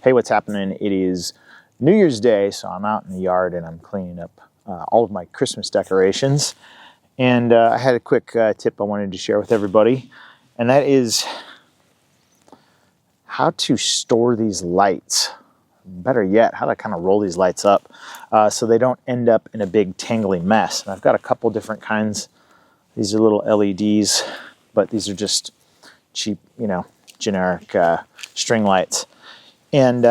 Hey, what's happening? It is New Year's Day, so I'm out in the yard and I'm cleaning up all of my Christmas decorations. And I had a quick tip I wanted to share with everybody, and that is how to store these lights. Better yet, how to kind of roll these lights up so they don't end up in a big tangly mess. And I've got a couple different kinds. These are little LEDs, but these are just cheap, generic string lights. And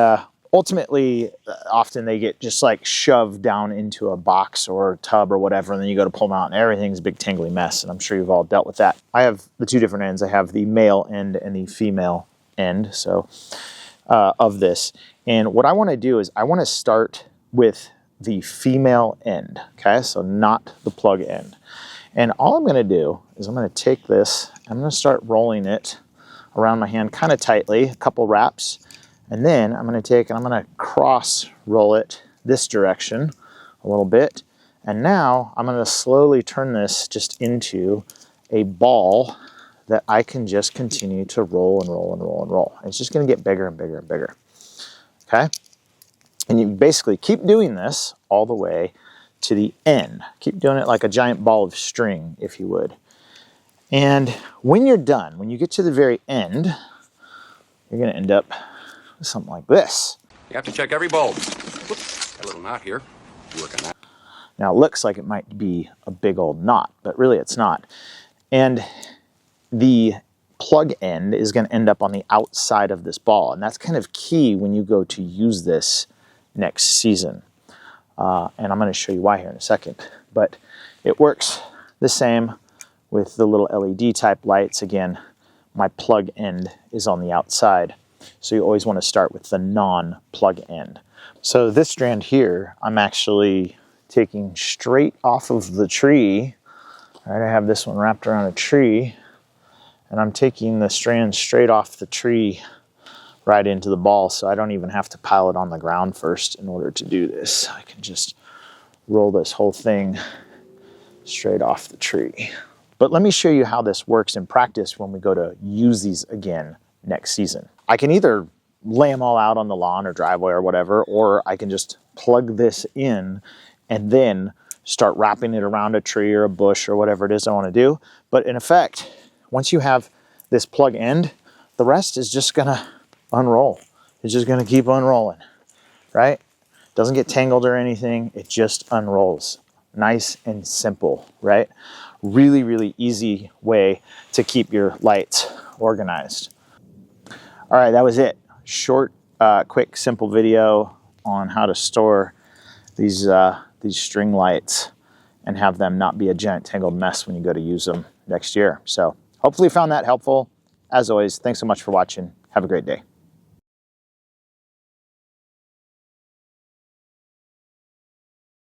ultimately, often they get just like shoved down into a box or a tub or whatever, and then you go to pull them out and everything's a big tangly mess, and I'm sure you've all dealt with that. I have the two different ends. I have the male end and the female end of this. And what I want to do is I want to start with the female end, okay? So not the plug end. And all I'm going to do is I'm going to take this, I'm going to start rolling it around my hand kind of tightly, a couple wraps. And then I'm going to take and I'm going to cross roll it this direction a little bit. And now I'm going to slowly turn this just into a ball that I can just continue to roll and roll and roll and roll. And it's just going to get bigger and bigger and bigger. Okay? And you basically keep doing this all the way to the end. Keep doing it like a giant ball of string, if you would. And when you're done, when you get to the very end, you're going to end up something like this. You have to check every bulb. Whoops, got a little knot here. Work on that. Now it looks like it might be a big old knot, but really it's not. And the plug end is going to end up on the outside of this ball, and that's kind of key when you go to use this next season. And I'm going to show you why here in a second. But it works the same with the little LED type lights. Again, my plug end is on the outside. So you always want to start with the non-plug end. So this strand here, I'm actually taking straight off of the tree. All right, I have this one wrapped around a tree, and I'm taking the strand straight off the tree right into the ball, so I don't even have to pile it on the ground first in order to do this. I can just roll this whole thing straight off the tree. But let me show you how this works in practice when we go to use these again next season. I can either lay them all out on the lawn or driveway or whatever, or I can just plug this in and then start wrapping it around a tree or a bush or whatever it is I want to do. But in effect, once you have this plug end, the rest is just gonna unroll. It's just gonna keep unrolling, right? Doesn't get tangled or anything, it just unrolls. Nice and simple, right? Really, really easy way to keep your lights organized. All right, that was it. Short, quick, simple video on how to store these string lights and have them not be a giant tangled mess when you go to use them next year. So hopefully you found that helpful. As always, thanks so much for watching. Have a great day.